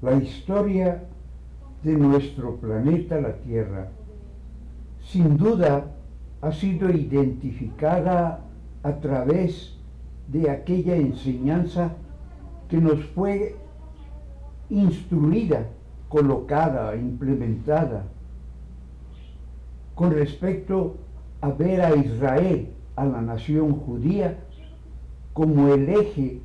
La historia de nuestro planeta, la Tierra, sin duda ha sido identificada a través de aquella enseñanza que nos fue instruida, colocada, implementada con respecto a ver a Israel, a la nación judía, como el eje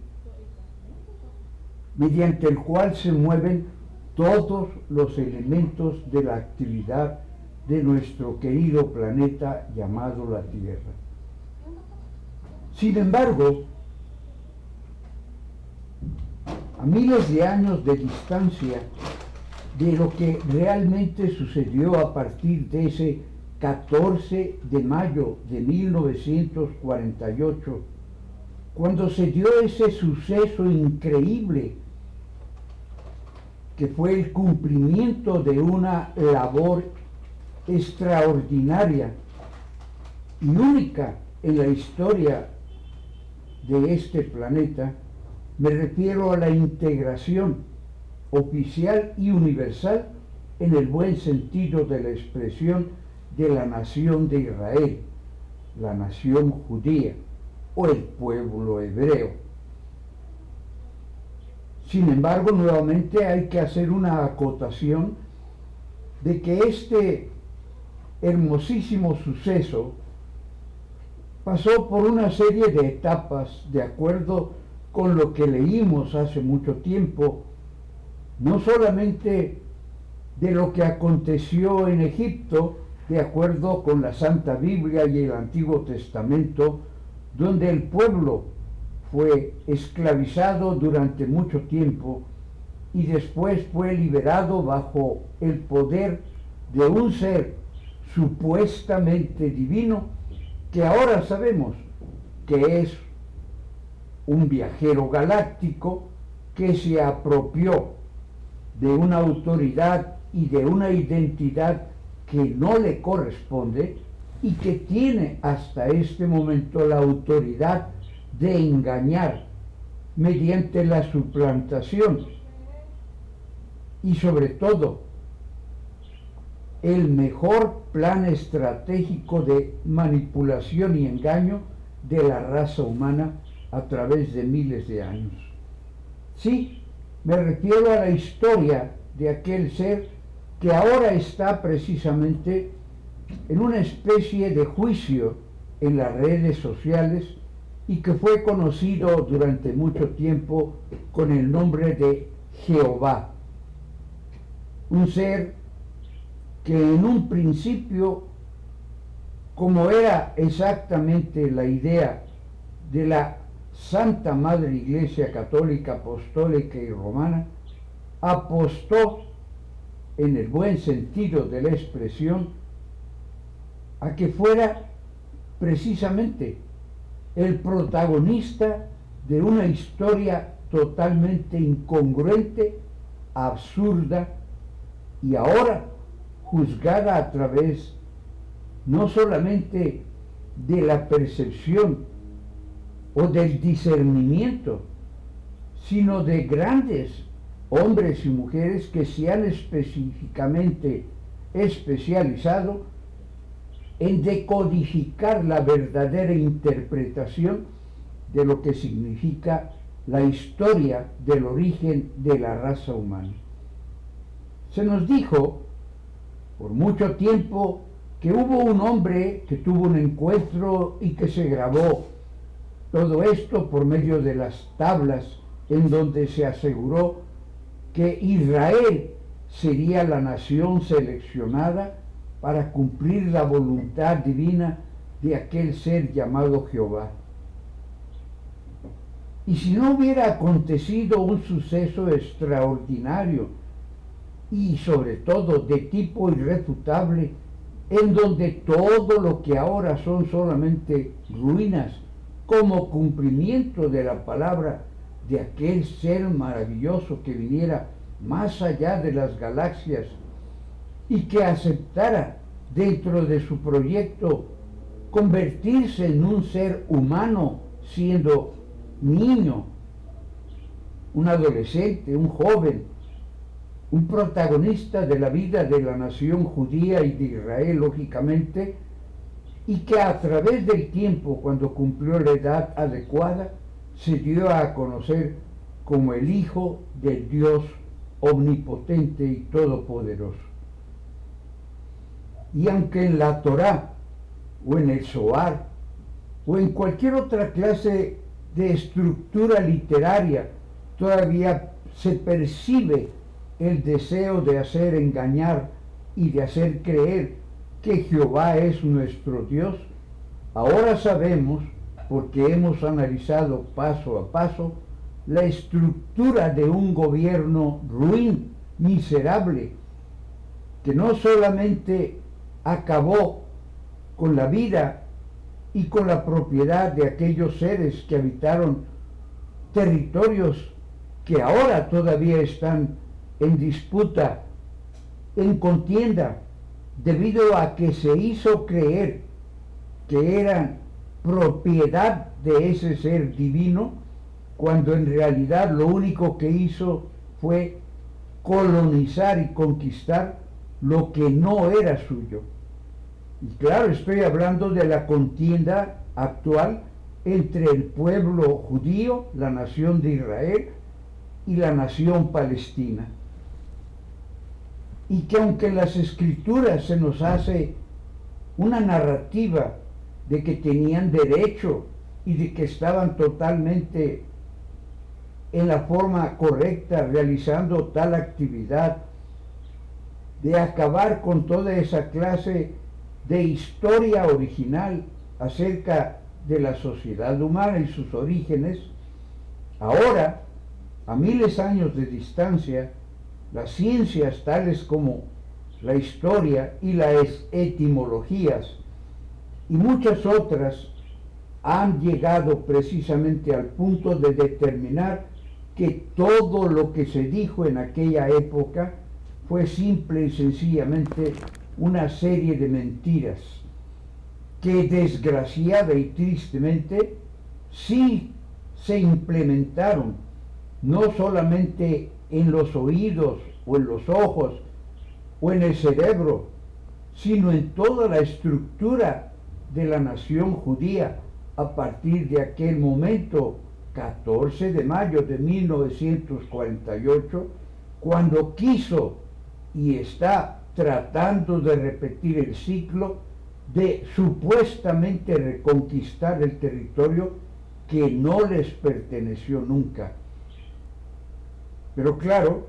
mediante el cual se mueven todos los elementos de la actividad de nuestro querido planeta llamado la Tierra. Sin embargo, a miles de años de distancia de lo que realmente sucedió a partir de ese 14 de mayo de 1948, cuando se dio ese suceso increíble que fue el cumplimiento de una labor extraordinaria y única en la historia de este planeta. Me refiero a la integración oficial y universal en el buen sentido de la expresión de la nación de Israel, la nación judía o el pueblo hebreo. Sin embargo, nuevamente hay que hacer una acotación de que este hermosísimo suceso pasó por una serie de etapas de acuerdo con lo que leímos hace mucho tiempo, no solamente de lo que aconteció en Egipto, de acuerdo con la Santa Biblia y el Antiguo Testamento, donde el pueblo fue esclavizado durante mucho tiempo y después fue liberado bajo el poder de un ser supuestamente divino, que ahora sabemos que es un viajero galáctico que se apropió de una autoridad y de una identidad que no le corresponde y que tiene hasta este momento la autoridad de engañar mediante la suplantación y sobre todo el mejor plan estratégico de manipulación y engaño de la raza humana a través de miles de años. Sí, me refiero a la historia de aquel ser que ahora está precisamente en una especie de juicio en las redes sociales y que fue conocido durante mucho tiempo con el nombre de Jehová. Un ser que en un principio, como era exactamente la idea de la Santa Madre Iglesia Católica, Apostólica y Romana, apostó, en el buen sentido de la expresión, a que fuera precisamente el protagonista de una historia totalmente incongruente, absurda y ahora juzgada a través no solamente de la percepción o del discernimiento, sino de grandes hombres y mujeres que se han específicamente especializado en decodificar la verdadera interpretación de lo que significa la historia del origen de la raza humana. Se nos dijo por mucho tiempo que hubo un hombre que tuvo un encuentro y que se grabó todo esto por medio de las tablas en donde se aseguró que Israel sería la nación seleccionada para cumplir la voluntad divina de aquel ser llamado Jehová. Y si no hubiera acontecido un suceso extraordinario y sobre todo de tipo irrefutable, en donde todo lo que ahora son solamente ruinas, como cumplimiento de la palabra de aquel ser maravilloso que viniera más allá de las galaxias y que aceptara dentro de su proyecto convertirse en un ser humano, siendo niño, un adolescente, un joven, un protagonista de la vida de la nación judía y de Israel, lógicamente, y que a través del tiempo, cuando cumplió la edad adecuada, se dio a conocer como el Hijo del Dios omnipotente y todopoderoso. Y aunque en la Torá, o en el Zohar, o en cualquier otra clase de estructura literaria, todavía se percibe el deseo de hacer engañar y de hacer creer que Jehová es nuestro Dios, ahora sabemos, porque hemos analizado paso a paso, la estructura de un gobierno ruin, miserable, que no solamente acabó con la vida y con la propiedad de aquellos seres que habitaron territorios que ahora todavía están en disputa, en contienda, debido a que se hizo creer que eran propiedad de ese ser divino, cuando en realidad lo único que hizo fue colonizar y conquistar lo que no era suyo. Y claro, estoy hablando de la contienda actual entre el pueblo judío, la nación de Israel, y la nación palestina. Y que aunque en las escrituras se nos hace una narrativa de que tenían derecho y de que estaban totalmente en la forma correcta realizando tal actividad, de acabar con toda esa clase de historia original acerca de la sociedad humana y sus orígenes, ahora, a miles de años de distancia, las ciencias tales como la historia y las etimologías y muchas otras han llegado precisamente al punto de determinar que todo lo que se dijo en aquella época fue simple y sencillamente una serie de mentiras que desgraciada y tristemente sí se implementaron no solamente en los oídos o en los ojos o en el cerebro, sino en toda la estructura de la nación judía a partir de aquel momento, 14 de mayo de 1948, cuando quiso y está tratando de repetir el ciclo de supuestamente reconquistar el territorio que no les perteneció nunca. Pero claro,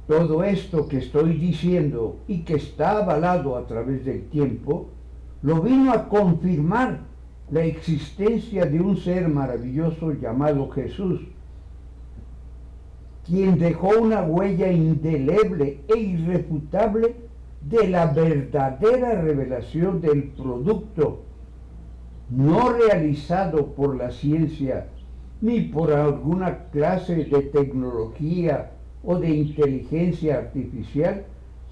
todo esto que estoy diciendo y que está avalado a través del tiempo, lo vino a confirmar la existencia de un ser maravilloso llamado Jesús, quien dejó una huella indeleble e irrefutable de la verdadera revelación del producto, no realizado por la ciencia, ni por alguna clase de tecnología o de inteligencia artificial,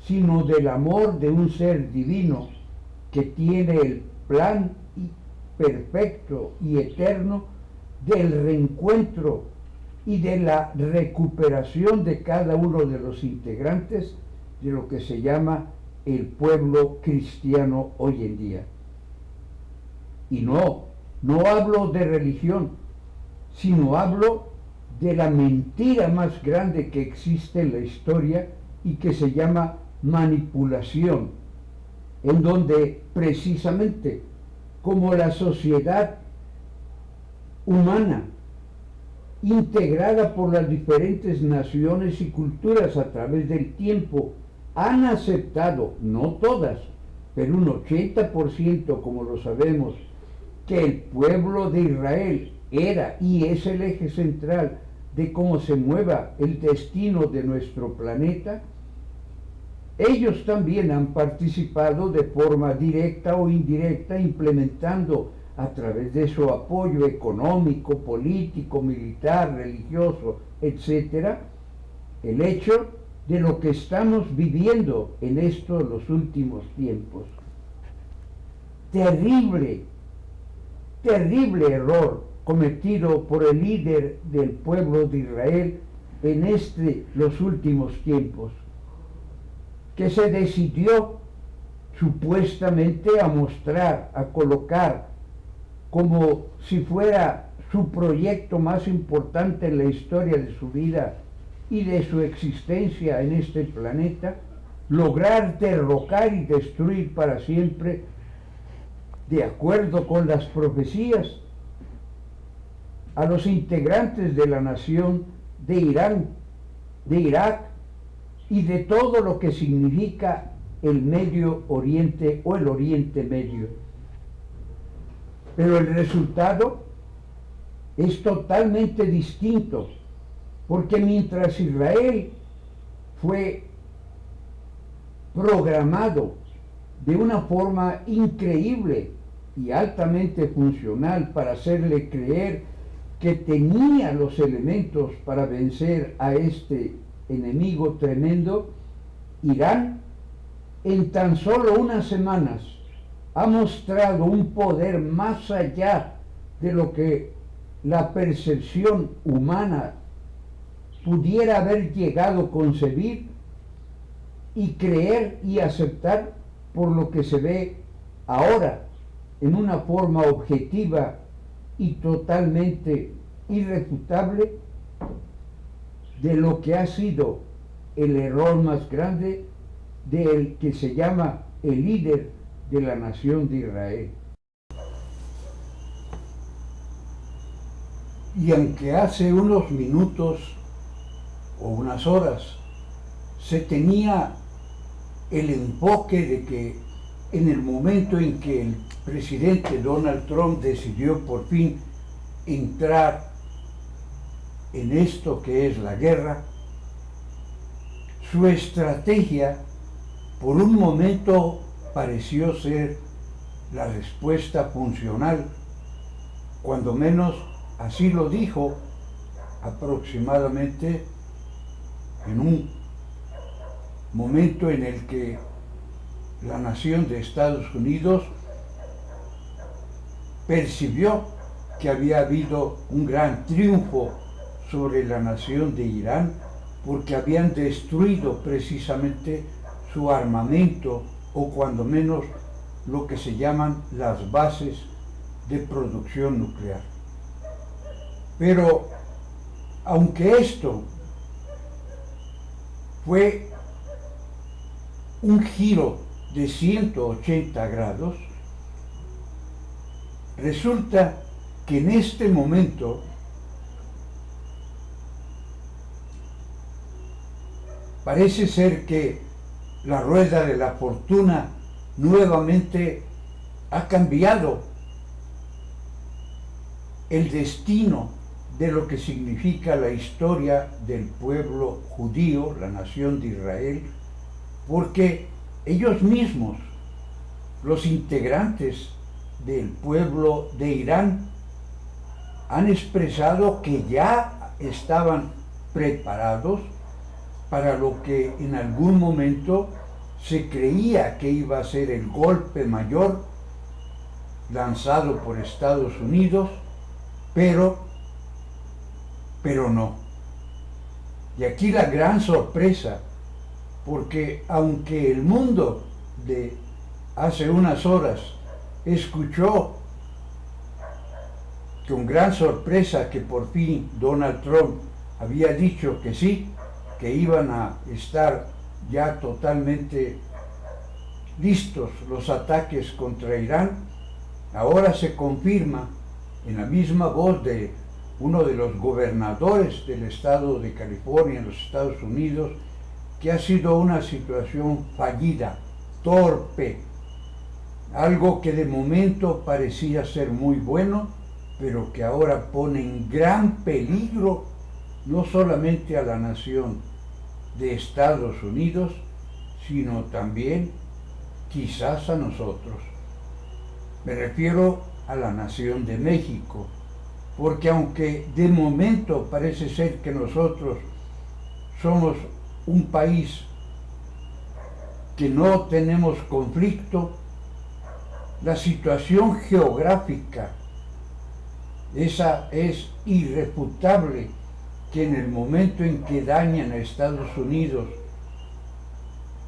sino del amor de un ser divino que tiene el plan perfecto y eterno del reencuentro y de la recuperación de cada uno de los integrantes de lo que se llama el pueblo cristiano hoy en día. Y no hablo de religión, sino hablo de la mentira más grande que existe en la historia y que se llama manipulación, en donde precisamente como la sociedad humana, integrada por las diferentes naciones y culturas a través del tiempo, han aceptado, no todas, pero un 80%, como lo sabemos, que el pueblo de Israel era y es el eje central de cómo se mueva el destino de nuestro planeta, ellos también han participado de forma directa o indirecta, implementando a través de su apoyo económico, político, militar, religioso, etc., el hecho de lo que estamos viviendo en estos los últimos tiempos. Terrible error cometido por el líder del pueblo de Israel en los últimos tiempos, que se decidió supuestamente a mostrar, a colocar como si fuera su proyecto más importante en la historia de su vida y de su existencia en este planeta, lograr derrocar y destruir para siempre, de acuerdo con las profecías, a los integrantes de la nación de Irán, de Irak y de todo lo que significa el Medio Oriente o el Oriente Medio. Pero el resultado es totalmente distinto, porque mientras Israel fue programado de una forma increíble y altamente funcional para hacerle creer que tenía los elementos para vencer a este enemigo tremendo, Irán en tan solo unas semanas ha mostrado un poder más allá de lo que la percepción humana pudiera haber llegado a concebir y creer y aceptar, por lo que se ve ahora en una forma objetiva y totalmente irrefutable de lo que ha sido el error más grande del que se llama el líder de la nación de Israel. Y aunque hace unos minutos o unas horas se tenía el enfoque de que en el momento en que el presidente Donald Trump decidió por fin entrar en esto que es la guerra, su estrategia por un momento pareció ser la respuesta funcional, cuando menos así lo dijo aproximadamente en un momento en el que la nación de Estados Unidos percibió que había habido un gran triunfo sobre la nación de Irán, porque habían destruido precisamente su armamento, o cuando menos lo que se llaman las bases de producción nuclear. Pero aunque esto fue un giro de 180 grados, resulta que en este momento parece ser que la rueda de la fortuna nuevamente ha cambiado el destino de lo que significa la historia del pueblo judío, la nación de Israel, porque ellos mismos, los integrantes del pueblo de Irán, han expresado que ya estaban preparados para lo que en algún momento se creía que iba a ser el golpe mayor lanzado por Estados Unidos, pero no. Y aquí la gran sorpresa, porque aunque el mundo de hace unas horas escuchó con gran sorpresa que por fin Donald Trump había dicho que sí, que iban a estar ya totalmente listos los ataques contra Irán, ahora se confirma en la misma voz de uno de los gobernadores del estado de California, en los Estados Unidos, que ha sido una situación fallida, torpe, algo que de momento parecía ser muy bueno, pero que ahora pone en gran peligro no solamente a la nación de Estados Unidos, sino también quizás a nosotros. Me refiero a la nación de México, porque aunque de momento parece ser que nosotros somos un país que no tenemos conflicto, la situación geográfica, esa es irrefutable, que en el momento en que dañan a Estados Unidos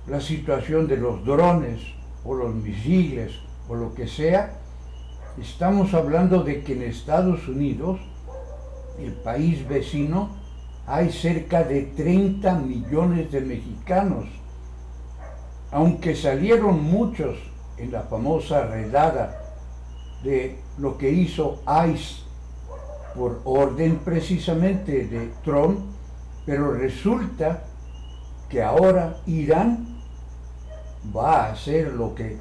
la situación de los drones o los misiles o lo que sea, estamos hablando de que en Estados Unidos, el país vecino, hay cerca de 30 millones de mexicanos. Aunque salieron muchos en la famosa redada de lo que hizo ICE por orden precisamente de Trump, pero resulta que ahora Irán va a hacer lo que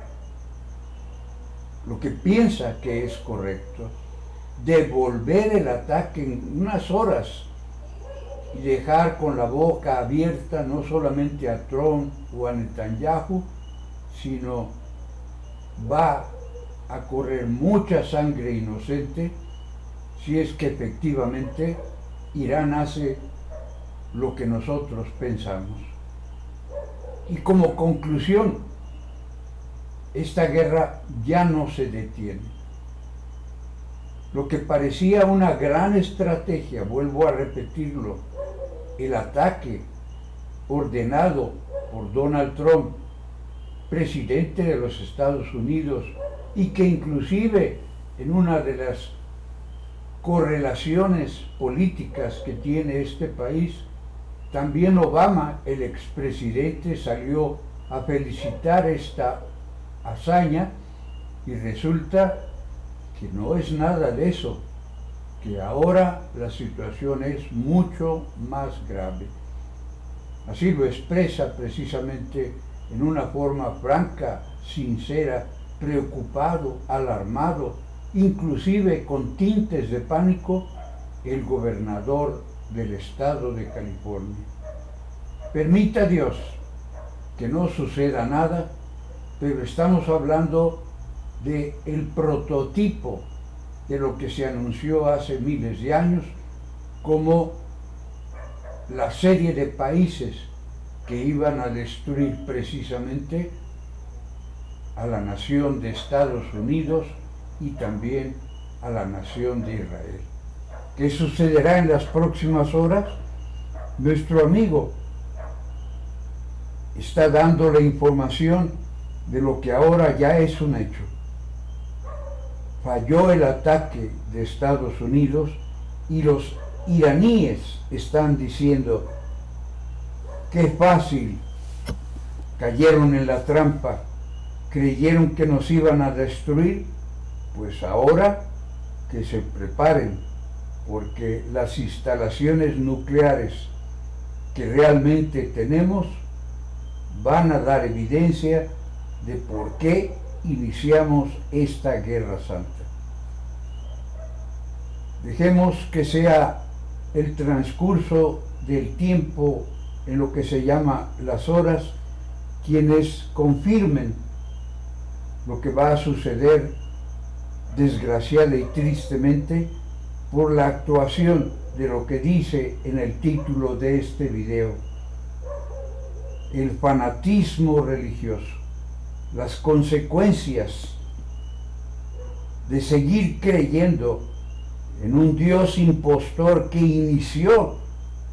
piensa que es correcto, devolver el ataque en unas horas y dejar con la boca abierta no solamente a Trump o a Netanyahu, sino va a correr mucha sangre inocente si es que efectivamente Irán hace lo que nosotros pensamos. Y como conclusión, esta guerra ya no se detiene. Lo que parecía una gran estrategia, vuelvo a repetirlo, el ataque ordenado por Donald Trump, presidente de los Estados Unidos, y que inclusive en una de las correlaciones políticas que tiene este país, también Obama, el expresidente, salió a felicitar esta hazaña y resulta que no es nada de eso, que ahora la situación es mucho más grave. Así lo expresa precisamente en una forma franca, sincera, preocupado, alarmado, inclusive con tintes de pánico, el gobernador del estado de California. Permita Dios que no suceda nada, pero estamos hablando de el prototipo de lo que se anunció hace miles de años como la serie de países que iban a destruir precisamente a la nación de Estados Unidos y también a la nación de Israel. ¿Qué sucederá en las próximas horas? Nuestro amigo está dando la información de lo que ahora ya es un hecho. Falló el ataque de Estados Unidos y los iraníes están diciendo qué fácil, cayeron en la trampa, creyeron que nos iban a destruir, pues ahora que se preparen, porque las instalaciones nucleares que realmente tenemos van a dar evidencia de por qué iniciamos esta guerra santa. Dejemos que sea el transcurso del tiempo en lo que se llama las horas quienes confirmen lo que va a suceder desgraciada y tristemente por la actuación de lo que dice en el título de este video: el fanatismo religioso, las consecuencias de seguir creyendo en un Dios impostor que inició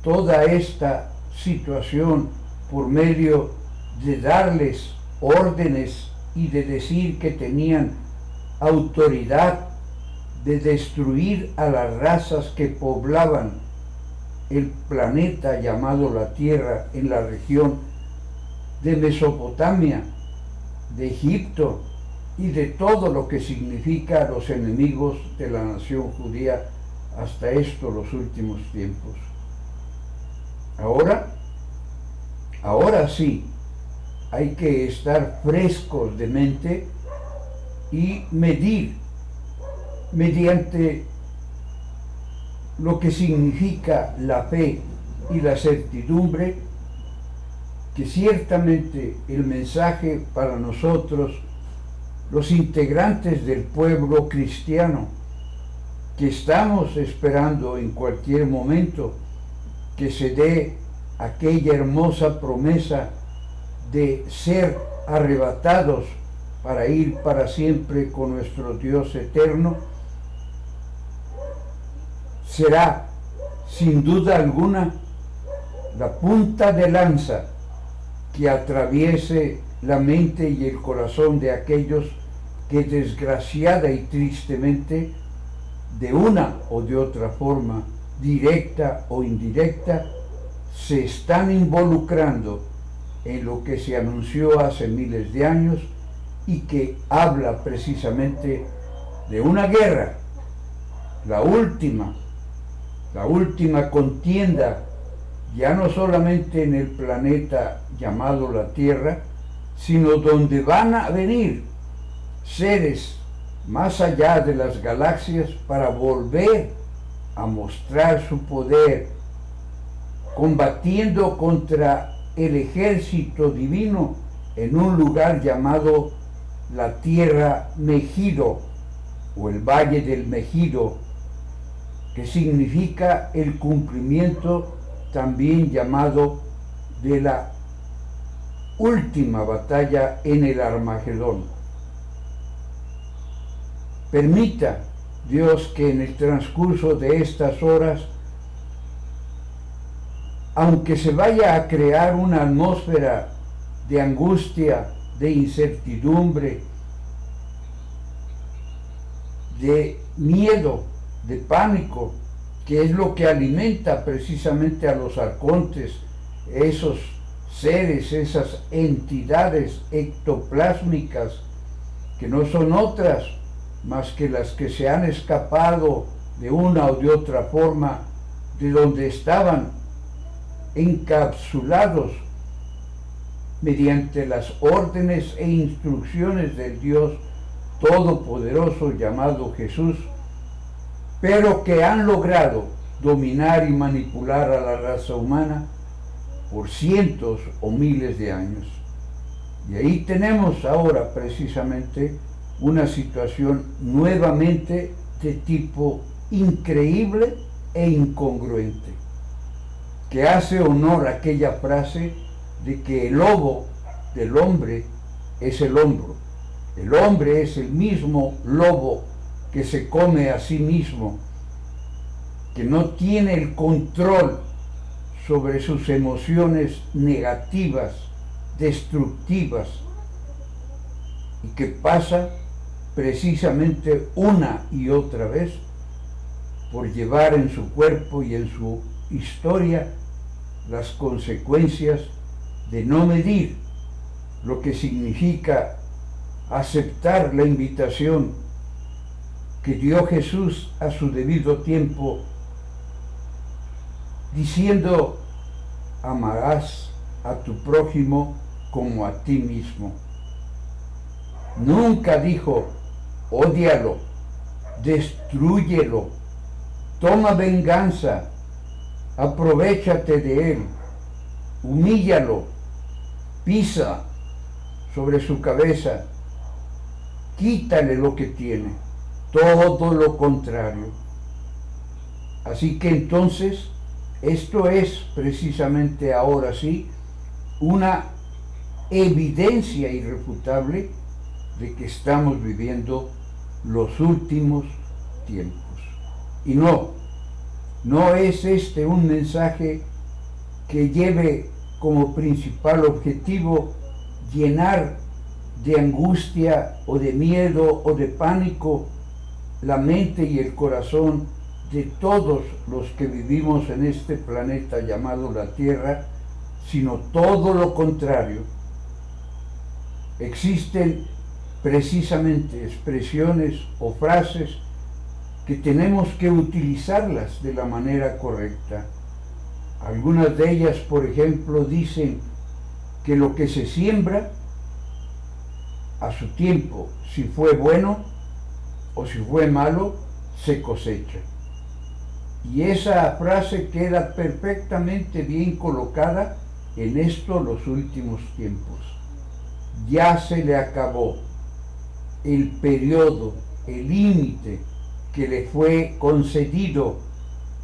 toda esta situación por medio de darles órdenes y de decir que tenían autoridad de destruir a las razas que poblaban el planeta llamado la Tierra en la región de Mesopotamia, de Egipto y de todo lo que significa los enemigos de la nación judía hasta los últimos tiempos. Ahora sí, hay que estar frescos de mente y medir mediante lo que significa la fe y la certidumbre, que ciertamente el mensaje para nosotros, los integrantes del pueblo cristiano, que estamos esperando en cualquier momento que se dé aquella hermosa promesa de ser arrebatados para ir para siempre con nuestro Dios eterno, será sin duda alguna la punta de lanza que atraviese la mente y el corazón de aquellos que desgraciada y tristemente, de una o de otra forma, directa o indirecta, se están involucrando en lo que se anunció hace miles de años y que habla precisamente de una guerra, la última contienda, ya no solamente en el planeta llamado la Tierra, sino donde van a venir seres más allá de las galaxias para volver a mostrar su poder, combatiendo contra el ejército divino en un lugar llamado la Tierra Megido, o el Valle del Megido, que significa el cumplimiento también llamado de la última batalla en el Armagedón. Permita Dios que en el transcurso de estas horas, aunque se vaya a crear una atmósfera de angustia, de incertidumbre, de miedo, de pánico, que es lo que alimenta precisamente a los arcontes, esos seres, esas entidades ectoplásmicas, que no son otras más que las que se han escapado de una o de otra forma de donde estaban encapsulados mediante las órdenes e instrucciones del Dios Todopoderoso llamado Jesús, pero que han logrado dominar y manipular a la raza humana por cientos o miles de años. Y ahí tenemos ahora precisamente una situación nuevamente de tipo increíble e incongruente, que hace honor a aquella frase de que el lobo del hombre es el hombro. El hombre es el mismo lobo que se come a sí mismo, que no tiene el control sobre sus emociones negativas, destructivas, y que pasa precisamente una y otra vez por llevar en su cuerpo y en su historia las consecuencias de no medir lo que significa aceptar la invitación que dio Jesús a su debido tiempo, diciendo: amarás a tu prójimo como a ti mismo. Nunca dijo: ódialo, destrúyelo, toma venganza, aprovéchate de él, humíllalo, pisa sobre su cabeza, quítale lo que tiene. Todo lo contrario. Así que entonces, esto es precisamente ahora sí una evidencia irrefutable de que estamos viviendo los últimos tiempos. Y no es este un mensaje que lleve como principal objetivo llenar de angustia o de miedo o de pánico la mente y el corazón de todos los que vivimos en este planeta llamado la Tierra, sino todo lo contrario. Existen precisamente expresiones o frases que tenemos que utilizarlas de la manera correcta. Algunas de ellas, por ejemplo, dicen que lo que se siembra a su tiempo, si fue bueno o si fue malo, se cosecha. Y esa frase queda perfectamente bien colocada en estos los últimos tiempos. Ya se le acabó el periodo, el límite que le fue concedido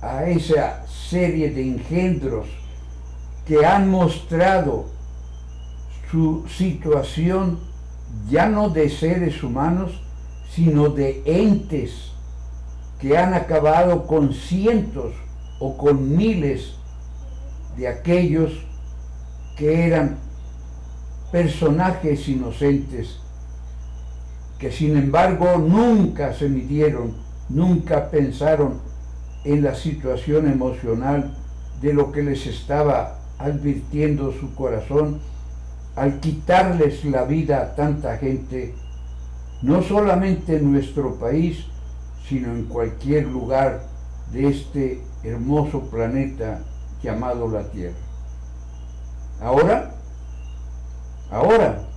a esa serie de engendros que han mostrado su situación ya no de seres humanos, sino de entes que han acabado con cientos o con miles de aquellos que eran personajes inocentes que sin embargo nunca se midieron, nunca pensaron en la situación emocional de lo que les estaba advirtiendo su corazón al quitarles la vida a tanta gente, no solamente en nuestro país, sino en cualquier lugar de este hermoso planeta llamado la Tierra. Ahora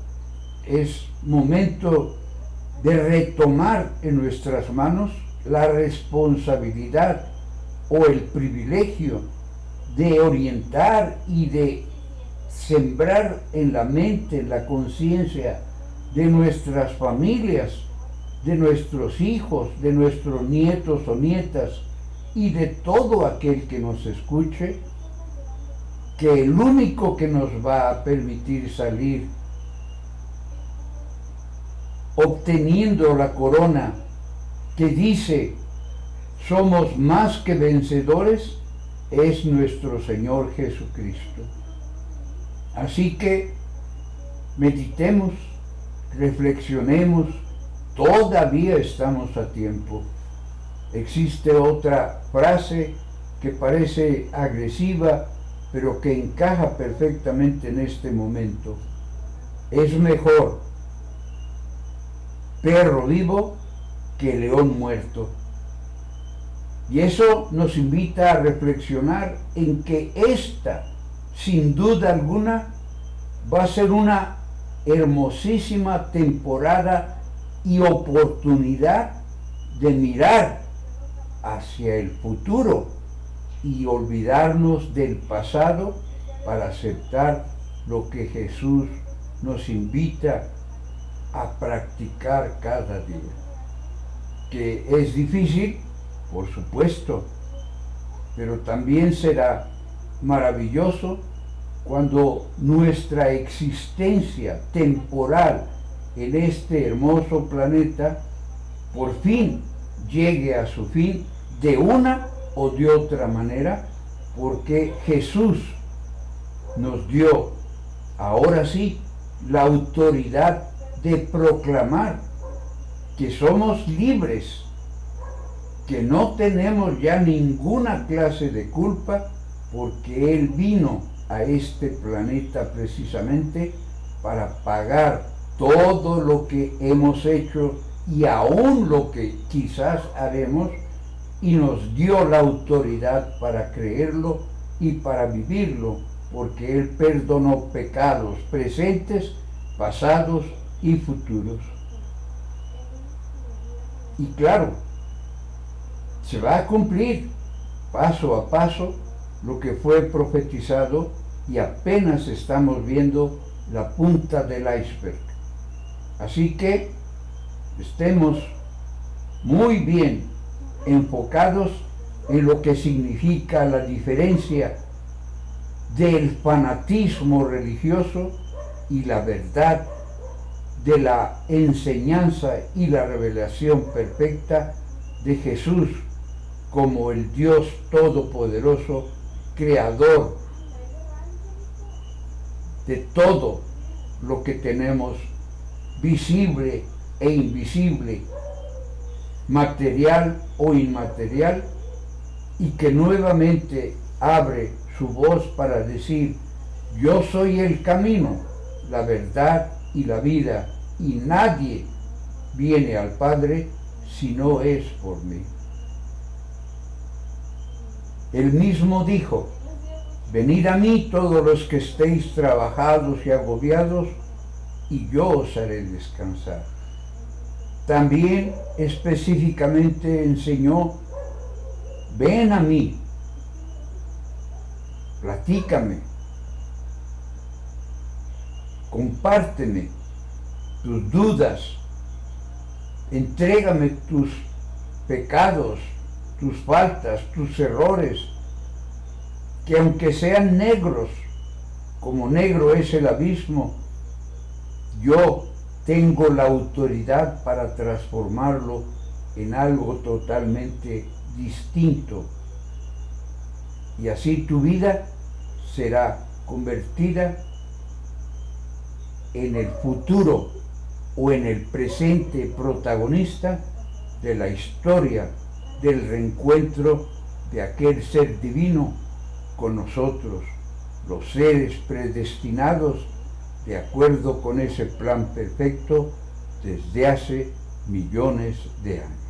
es momento de retomar en nuestras manos la responsabilidad o el privilegio de orientar y de sembrar en la mente, en la conciencia de nuestras familias, de nuestros hijos, de nuestros nietos o nietas y de todo aquel que nos escuche, que el único que nos va a permitir salir obteniendo la corona que dice somos más que vencedores es nuestro Señor Jesucristo. Así que meditemos, reflexionemos, todavía estamos a tiempo. Existe otra frase que parece agresiva, pero que encaja perfectamente en este momento. Es mejor perro vivo que león muerto. Y eso nos invita a reflexionar en que esta, sin duda alguna, va a ser una hermosísima temporada y oportunidad de mirar hacia el futuro y olvidarnos del pasado para aceptar lo que Jesús nos invita a practicar cada día. Que es difícil, por supuesto, pero también será maravilloso cuando nuestra existencia temporal en este hermoso planeta por fin llegue a su fin de una o de otra manera, porque Jesús nos dio ahora sí la autoridad de proclamar que somos libres, que no tenemos ya ninguna clase de culpa, porque Él vino a este planeta precisamente para pagar todo lo que hemos hecho y aún lo que quizás haremos, y nos dio la autoridad para creerlo y para vivirlo, porque Él perdonó pecados presentes, pasados y futuros. Y claro, se va a cumplir paso a paso lo que fue profetizado y apenas estamos viendo la punta del iceberg. Así que estemos muy bien enfocados en lo que significa la diferencia del fanatismo religioso y la verdad de la enseñanza y la revelación perfecta de Jesús como el Dios Todopoderoso, creador de todo lo que tenemos, visible e invisible, material o inmaterial, y que nuevamente abre su voz para decir: yo soy el camino, la verdad y la vida, y nadie viene al Padre si no es por mí. Él mismo dijo: venid a mí todos los que estéis trabajados y agobiados, y yo os haré descansar. También específicamente enseñó: ven a mí, platícame, compárteme tus dudas, entrégame tus pecados, tus faltas, tus errores, que aunque sean negros, como negro es el abismo, yo tengo la autoridad para transformarlo en algo totalmente distinto. Y así tu vida será convertida en el futuro o en el presente protagonista de la historia del reencuentro de aquel ser divino con nosotros, los seres predestinados de acuerdo con ese plan perfecto desde hace millones de años.